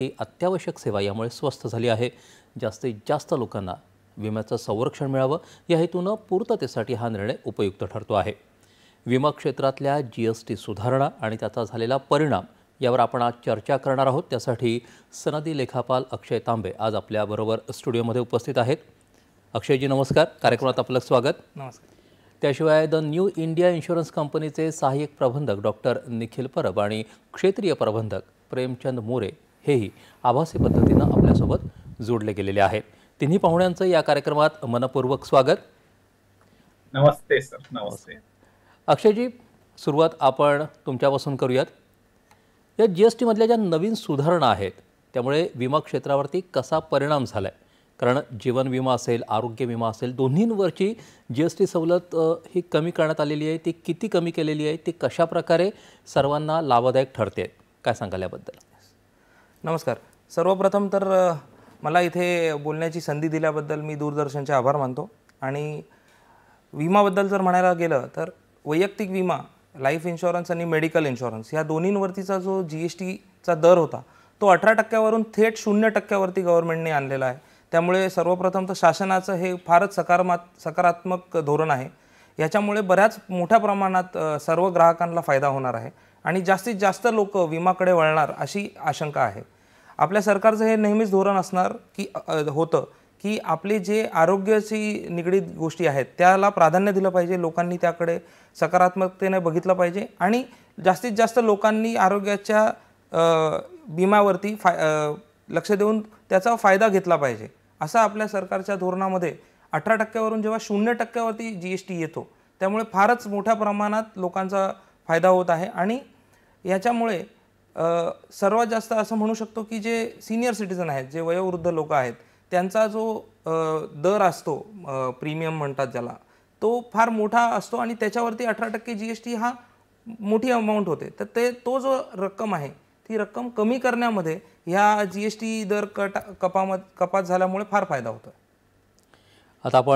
ही अत्यावश्यक सेवा यामुळे स्वस्त झाली आहे। जास्तीत जास्त लोकांना विम्याचं संरक्षण मिळावं या हेतूनं पूर्ततेसाठी हा निर्णय उपयुक्त ठरतो आहे। विमा क्षेत्रातल्या जीएसटी सुधारणा आणि त्याचा झालेला परिणाम यावर आपण आज चर्चा करणार आहोत। त्यासाठी सनदी लेखापाल अक्षय तांबे आज आपल्याबरोबर स्टुडिओमध्ये उपस्थित आहेत। अक्षयजी नमस्कार, कार्यक्रमात आपलं स्वागत। नमस्कार। त्याशिवाय द न्यू इंडिया इन्शुरन्स कंपनीचे सहाय्यक प्रबंधक डॉक्टर निखिल परब आणि क्षेत्रीय प्रबंधक प्रेमचंद मोरे हेही आभासी पद्धतीनं आपल्यासोबत जोडले गेलेले आहेत। तिन्ही पाहुण्यांचं या कार्यक्रमात मनपूर्वक स्वागत। नमस्ते सर। नमस्ते। अक्षयजी, सुरुवात आपण तुमच्यापासून करूयात। या जीएसटी मधल्या ज्या नवीन सुधारणा आहेत त्यामुळे विमा क्षेत्रावरती कसा परिणाम झालाय? कारण जीवन विमा असेल, आरोग्य विमा असेल, दोन्हींवरची जीएसटी सवलत ही कमी करण्यात आलेली आहे। ती किती कमी केलेली आहे, ती कशा प्रकारे सर्वांना लाभदायक ठरते, काय सांगाल याबद्दल? नमस्कार। सर्वप्रथम तर मला इथे बोलण्याची संधी दिल्याबद्दल मी दूरदर्शनचे आभार मानतो। आणि विमाबद्दल जर म्हणायला गेलं तर वैयक्तिक विमा, लाईफ इन्शुरन्स आणि मेडिकल इन्शुरन्स या दोन्हींवरतीचा जो जीएसटीचा दर होता तो 18% थेट 0% गव्हर्नमेंटने आणलेला आहे। त्यामुळे सर्वप्रथम तर शासनाचं हे फारच सकारात्मक धोरण आहे। याच्यामुळे बऱ्याच मोठ्या प्रमाणात सर्व ग्राहकांना फायदा होणार आहे आणि जास्तीत जास्त लोक विमाकडे वळणार अशी आशंका आहे। आपल्या सरकारचं हे नेहमीच धोरण असणार की आपले जे आरोग्याशी निगडीत गोष्टी आहेत त्याला प्राधान्य दिलं पाहिजे, लोकांनी त्याकडे सकारात्मकतेने बघितलं पाहिजे आणि जास्तीत जास्त लोकांनी आरोग्याच्या विम्यावरती लक्ष देऊन त्याचा फायदा घेतला पाहिजे। असं आपल्या सरकारच्या धोरणामध्ये 18% जेव्हा 0% जीएसटी येतो त्यामुळे फारच मोठ्या प्रमाणात लोकांचा फायदा होत आहे। आणि याच्यामुळे सर्वात जास्त असं म्हणू शकतो की जे सीनियर सिटीजन आहेत, जे वयोवृद्ध लोक आहेत, त्यांचा जो दर असतो, प्रीमियम म्हणतात ज्याला, तो फार मोठा असतो आणि त्याच्यावरती 18% जीएसटी हा मोठी अमाऊंट होते। तर तो जो रक्कम आहे ती रक्कम कमी करण्यामध्ये ह्या जीएसटी दर कपात झाल्यामुळे फार फायदा होतो। आता आपण